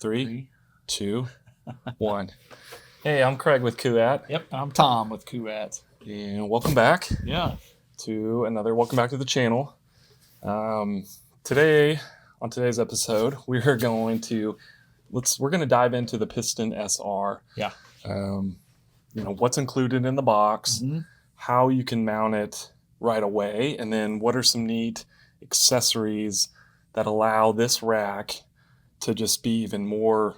Three, two, one. Hey, I'm Craig with Kuat. Yep, I'm Tom with Kuat. And welcome back. Yeah. Welcome back to the channel. Today, on today's episode, we're going to dive into the Piston SR. Yeah. What's included in the box, Mm-hmm. how you can mount it right away, and then what are some neat accessories that allow this rack to just be even more,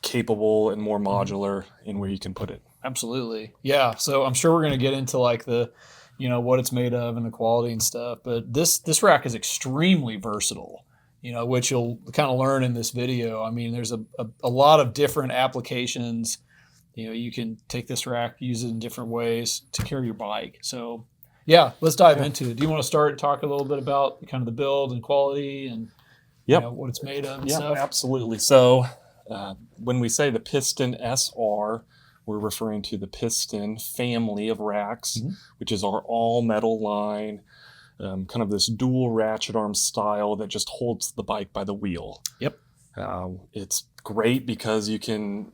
capable and more modular in where you can put it. Absolutely. Yeah. So I'm sure we're going to get into like the, what it's made of and the quality and stuff. But this rack is extremely versatile, which you'll kind of learn in this video. I mean, there's a lot of different applications. You can take this rack, use it in different ways to carry your bike. So yeah, let's dive into it. Do you want to talk a little bit about kind of the build and quality and what it's made of and stuff? Absolutely. So when we say the Piston SR, we're referring to the Piston family of racks, which is our all-metal line, kind of this dual ratchet arm style that just holds the bike by the wheel. Yep. It's great because you can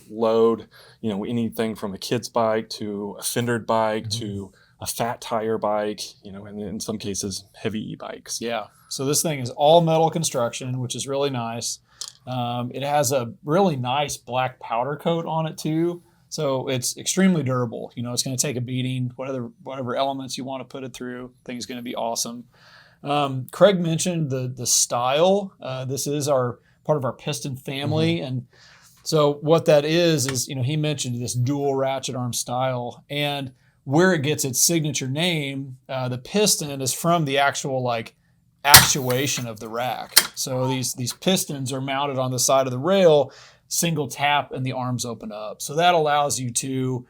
load, anything from a kid's bike to a fendered bike to a fat tire bike, and in some cases, heavy e-bikes. Yeah. So this thing is all metal construction, which is really nice. It has a really nice black powder coat on it too. So it's extremely durable. It's going to take a beating, whatever elements you want to put it through. I think it's going to be awesome. Craig mentioned the style. This is part of our Piston family. And so what that is, he mentioned this dual ratchet arm style, and where it gets its signature name, the piston is from the actual actuation of the rack. So these pistons are mounted on the side of the rail, single tap, and the arms open up. So that allows you to,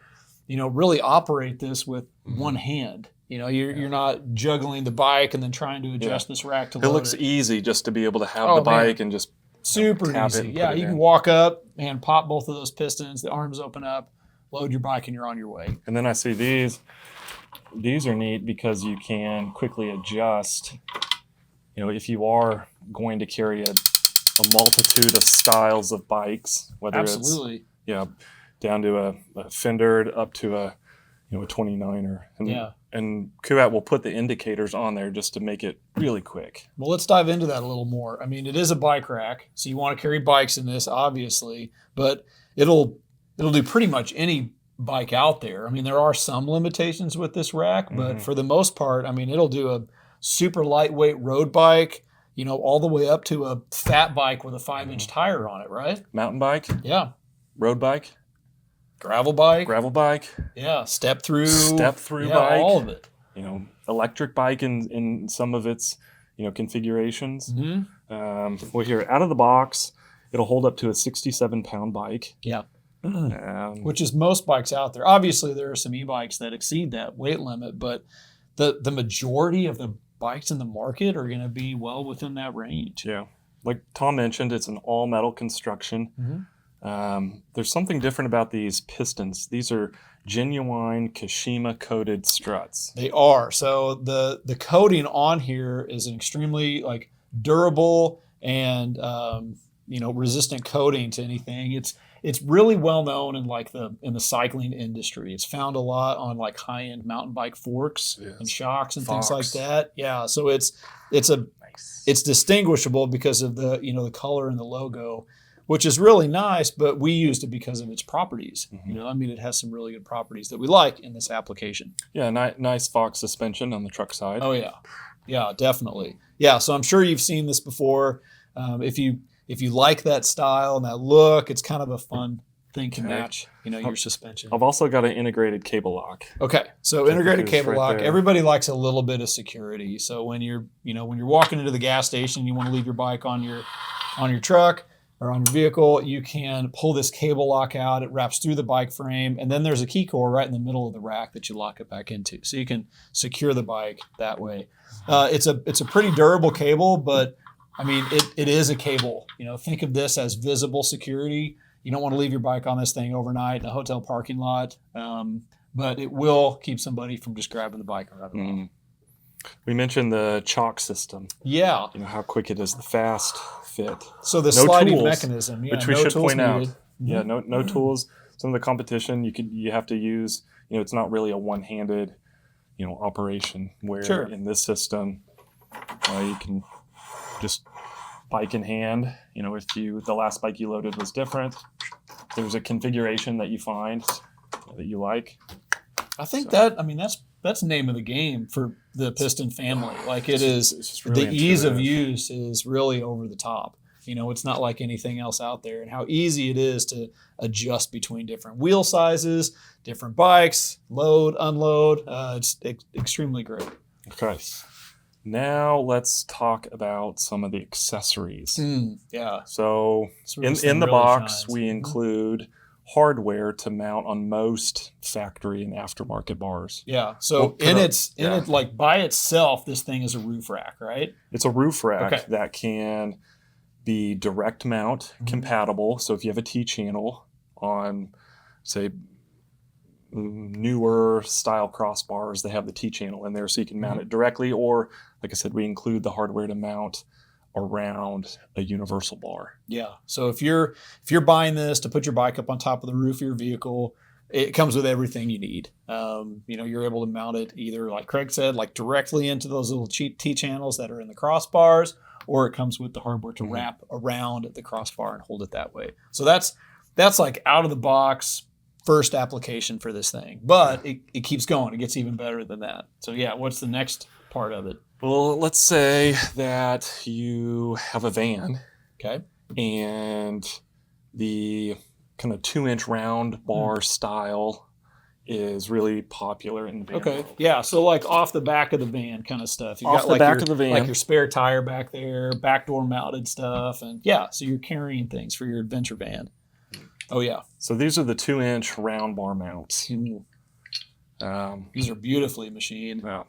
really operate this with one hand. You're not juggling the bike and then trying to adjust this rack to load it. It looks easy just to be able to have the bike and just super tap easy. it. Yeah, you can walk up and pop both of those pistons. The arms open up, load your bike, and you're on your way. And then I see these. These are neat because you can quickly adjust. If you are going to carry a multitude of styles of bikes, whether it's down to a fendered up to a 29er, and Kuat will put the indicators on there just to make it really quick. Well, let's dive into that a little more. I mean, it is a bike rack, so you want to carry bikes in this, obviously, but it'll do pretty much any bike out there. I mean, there are some limitations with this rack, but for the most part, I mean, it'll do a super lightweight road bike, all the way up to a fat bike with a 5-inch tire on it, right? Mountain bike? Yeah. Road bike? Gravel bike? Gravel bike? Yeah. Step through bike? All of it. Electric bike in some of its, configurations. Well, here, out of the box, it'll hold up to a 67-pound bike. Yeah. Which is most bikes out there. Obviously, there are some e-bikes that exceed that weight limit, but the majority of the bikes in the market are going to be well within that range. Yeah. Like Tom mentioned, it's an all-metal construction. There's something different about these pistons. These are genuine Kashima-coated struts. They are. So the coating on here is an extremely durable and resistant coating to anything. It's really well known in the cycling industry. It's found a lot on high-end mountain bike forks and shocks and things like that. Yeah, so it's distinguishable because of the the color and the logo, which is really nice. But we used it because of its properties. It has some really good properties that we like in this application. Yeah, nice Fox suspension on the truck side. Oh yeah, definitely. Yeah, so I'm sure you've seen this before. If you like that style and that look, it's kind of a fun thing to match, your suspension. I've also got an integrated cable lock. Okay, so integrated cable lock. There. Everybody likes a little bit of security. So when you're walking into the gas station, you want to leave your bike on your truck or on your vehicle, you can pull this cable lock out. It wraps through the bike frame, and then there's a key core right in the middle of the rack that you lock it back into. So you can secure the bike that way. It's a pretty durable cable, but I mean, it is a cable. Think of this as visible security. You don't want to leave your bike on this thing overnight in a hotel parking lot, but it will keep somebody from just grabbing the bike and running off. We mentioned the chalk system. Yeah. How quick it is, the fast fit. So the No sliding tools, mechanism, which we no should tools point out. needed. Yeah, no tools. Some of the competition you have to use. It's not really a one-handed operation. Where Sure. in this system, you can just bike in hand. If the last bike you loaded was different, there's a configuration that you find that you like. I think that's the name of the game for the Piston family. Like It's really the ease of intuitive. use is really over the top. It's not like anything else out there, and how easy it is to adjust between different wheel sizes, different bikes, load, unload. It's extremely great. Okay. Now let's talk about some of the accessories. Yeah. So That's where this in thing the really box, shines. we include hardware to mount on most factory and aftermarket bars. Yeah. So We'll put it like by itself, this thing is a roof rack, right? It's a roof rack Okay. that can be direct mount compatible. So if you have a T-channel on, say, newer style crossbars, they have the T-channel in there, so you can mount it directly. Or, like I said, we include the hardware to mount around a universal bar. Yeah. So if you're buying this to put your bike up on top of the roof of your vehicle, it comes with everything you need. You're able to mount it either, like Craig said, like directly into those little T-channels that are in the crossbars, or it comes with the hardware to wrap around the crossbar and hold it that way. So that's like out of the box first application for this thing. But it keeps going. It gets even better than that. So yeah, what's the next part of it? Well, let's say that you have a van. Okay. And the kind of 2-inch round bar style is really popular in the van Okay. world. Yeah. So like off the back of the van kind of stuff. You've Off got the like back your, of the van. like your spare tire back there, back door mounted stuff. And yeah, so you're carrying things for your adventure van. Oh yeah. So these are the 2-inch round bar mounts. These are beautifully machined. Now,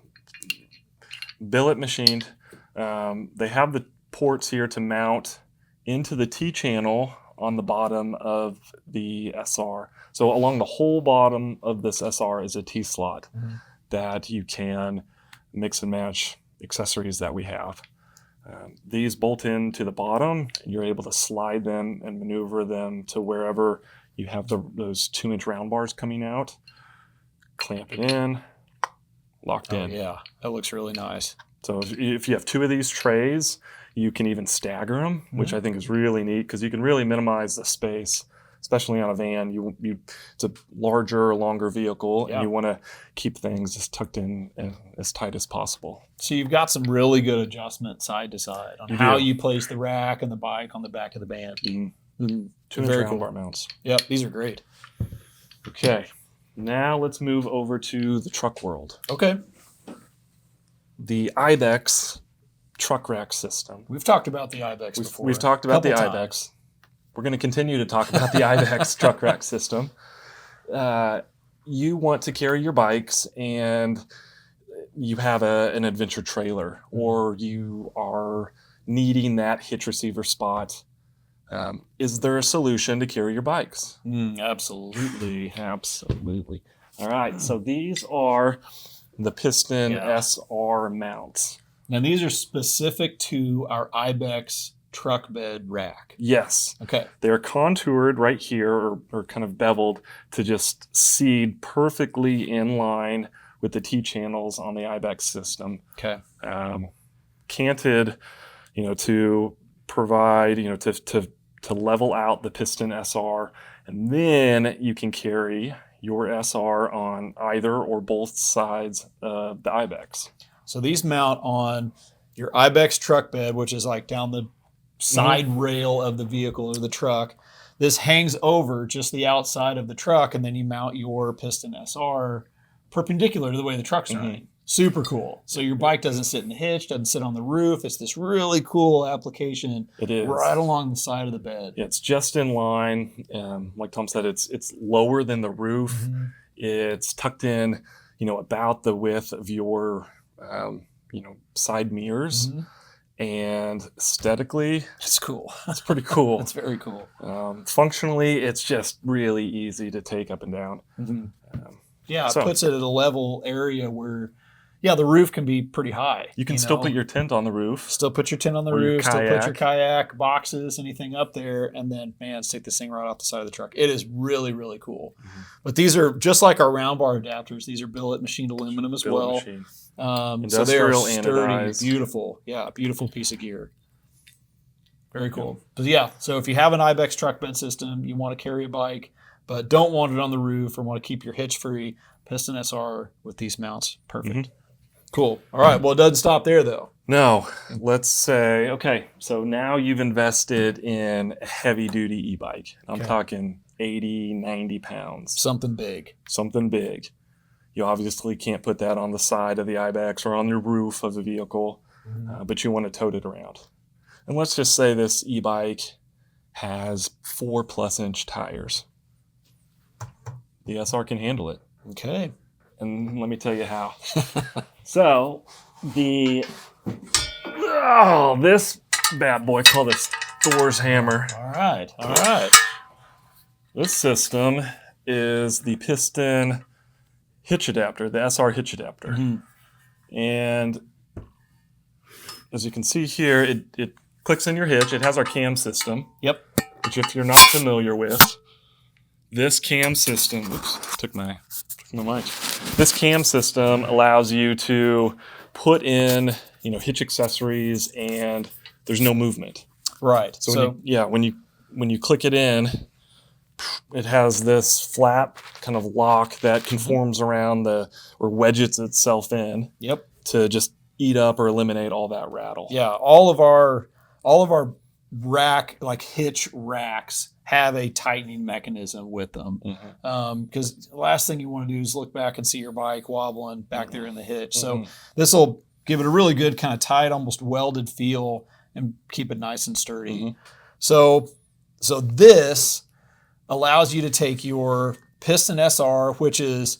billet machined. They have the ports here to mount into the T-channel on the bottom of the SR. So along the whole bottom of this SR is a T-slot that you can mix and match accessories that we have. These bolt in to the bottom, and you're able to slide them and maneuver them to wherever you have those 2-inch round bars coming out. Clamp it in, locked in. Yeah, that looks really nice. So if you have 2 of these trays, you can even stagger them, which I think is really neat because you can really minimize the space, especially on a van. It's a larger, longer vehicle, and you want to keep things just tucked in as tight as possible. So you've got some really good adjustment side to side on how you place the rack and the bike on the back of the van. 2-inch Very round cool. bar mounts. Yep, these are great. Okay, now let's move over to the truck world. Okay. The IBEX truck rack system. We've talked about the IBEX before. We've talked about the Couple IBEX. times. We're going to continue to talk about the IBEX truck rack system. You want to carry your bikes and you have an adventure trailer, or you are needing that hitch receiver spot. Is there a solution to carry your bikes? Absolutely. Absolutely. All right, so these are the Piston SR mounts. Now these are specific to our IBEX truck bed rack. Yes. Okay. They're contoured right here, or kind of beveled to just seed perfectly in line with the T-channels on the IBEX system. Okay. Canted, to provide, to level out the Piston SR, and then you can carry your SR on either or both sides of the IBEX. So these mount on your IBEX truck bed, which is like down the side rail of the vehicle or the truck. This hangs over just the outside of the truck, and then you mount your Piston SR perpendicular to the way the truck's running. Super cool. So your bike doesn't sit in the hitch, doesn't sit on the roof. It's this really cool application. It is. Right along the side of the bed. It's just in line. Like Tom said, it's lower than the roof. It's tucked in, about the width of your, side mirrors. And aesthetically, It's cool. it's pretty cool. It's very cool. Functionally, it's just really easy to take up and down. Yeah, it puts it at a level area where, yeah, the roof can be pretty high. You can still put your tent on the roof. Still put your tent on the Or your roof, still put your kayak. kayak, boxes, anything up there, and then, man, stick this thing right off the side of the truck. It is really, really cool. But these are just like our round bar adapters. These are billet machined aluminum as Billet well. machine. So they are Industrial sturdy, anodized. beautiful. Yeah, beautiful piece of gear. Very cool. But yeah, so if you have an IBEX truck bed system, you want to carry a bike, but don't want it on the roof or want to keep your hitch free, Piston SR with these mounts, perfect. Cool. All right. Well, it doesn't stop there though. No, let's say, okay, so now you've invested in a heavy duty e-bike. I'm talking 80, 90 pounds. Something big. Something big. You obviously can't put that on the side of the IBEX or on the roof of the vehicle, but you want to tote it around. And let's just say this e-bike has 4+ inch tires. The SR can handle it. Okay. And let me tell you how. So, this bad boy, called this Thor's hammer. All right. All right. This system is the Piston hitch adapter, the SR hitch adapter. And as you can see here, it clicks in your hitch. It has our cam system. Yep. Which, if you're not familiar with, this cam system, oops, took my mic. This cam system allows you to put in, hitch accessories, and there's no movement. Right. So when you click it in, it has this flap kind of lock that conforms around or wedges itself in. Yep. To just eat up or eliminate all that rattle. Yeah. All of our rack, like hitch racks, have a tightening mechanism with them. Because the last thing you want to do is look back and see your bike wobbling back there in the hitch. So this will give it a really good kind of tight, almost welded feel and keep it nice and sturdy. So this allows you to take your Piston SR, which is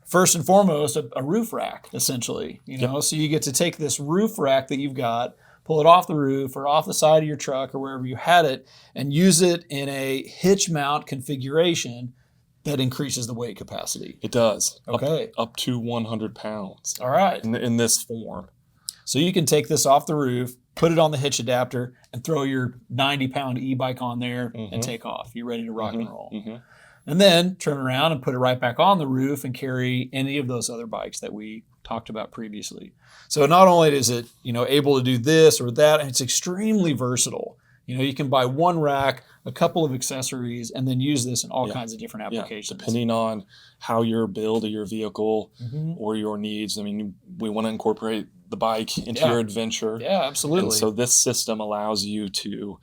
first and foremost a roof rack, essentially. So you get to take this roof rack that you've got, pull it off the roof or off the side of your truck or wherever you had it, and use it in a hitch mount configuration that increases the weight capacity. It does. Okay. Up to 100 pounds. All right. In this form. So you can take this off the roof, put it on the hitch adapter, and throw your 90-pound e-bike on there and take off. You're ready to rock and roll. And then turn around and put it right back on the roof and carry any of those other bikes that we talked about previously. So not only is it, able to do this or that, and it's extremely versatile. You can buy one rack, a couple of accessories, and then use this in all kinds of different applications. Depending on how your build of your vehicle or your needs. I mean, we want to incorporate the bike into your adventure. Yeah, absolutely. And so this system allows you to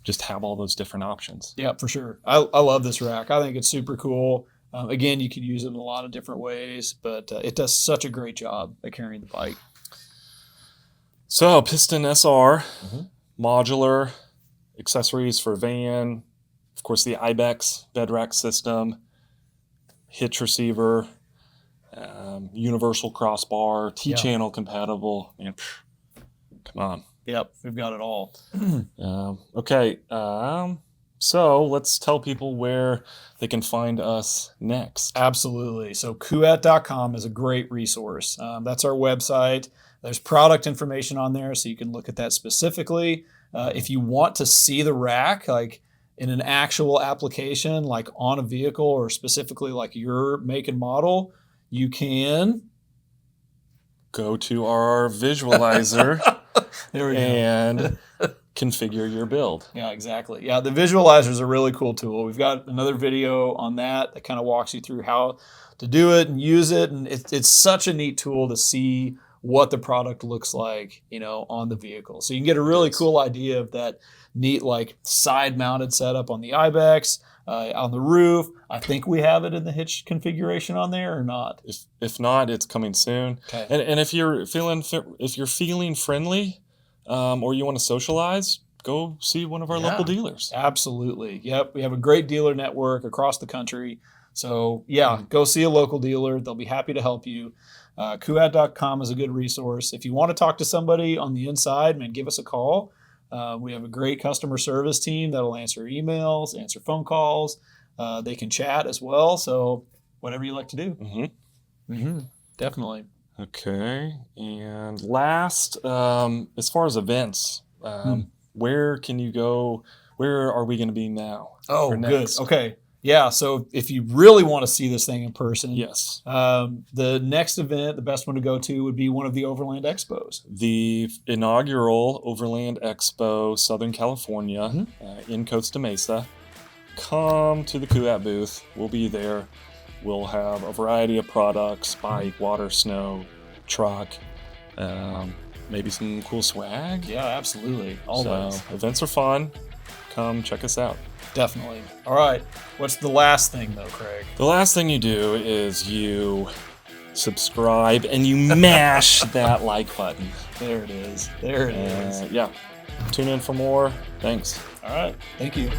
just have all those different options. Yeah, for sure. I love this rack. I think it's super cool. Again, you can use it in a lot of different ways, but it does such a great job at carrying the bike. So Piston SR, modular, accessories for van, of course the IBEX bed rack system, hitch receiver, universal crossbar, T-channel compatible. Man, come on. Yep, we've got it all. Okay, so let's tell people where they can find us next. Absolutely. So Kuat.com is a great resource. That's our website. There's product information on there, so you can look at that specifically. If you want to see the rack, like in an actual application, like on a vehicle or specifically like your make and model, you can go to our visualizer there we go. And configure your build. Yeah, exactly. Yeah, the visualizer is a really cool tool. We've got another video on that kind of walks you through how to do it and use it. And it's such a neat tool to see what the product looks like, on the vehicle. So you can get a really cool idea of that neat, like side-mounted setup on the IBEX, on the roof. I think we have it in the hitch configuration on there or not. If not, it's coming soon. Okay. And if you're feeling friendly, or you want to socialize, go see one of our local dealers. Absolutely. Yep. We have a great dealer network across the country. So go see a local dealer. They'll be happy to help you. Kuat.com is a good resource. If you want to talk to somebody on the inside, man, give us a call. We have a great customer service team that'll answer emails, answer phone calls. They can chat as well. So whatever you like to do. Definitely. Okay, and last, as far as events, where can you go? Where are we going to be now? Oh, or good. next? Okay. Yeah. So if you really want to see this thing in person, Yes. the next event, the best one to go to would be one of the Overland Expos. The inaugural Overland Expo, Southern California, in Costa Mesa. Come to the Kuat booth. We'll be there. We'll have a variety of products: bike, water, snow, truck, maybe some cool swag. Yeah, absolutely. Always. So events are fun. Come check us out. Definitely. All right. What's the last thing, though, Craig? The last thing you do is you subscribe and you mash that like button. There it is. There it is. Yeah. Tune in for more. Thanks. All right. Thank you.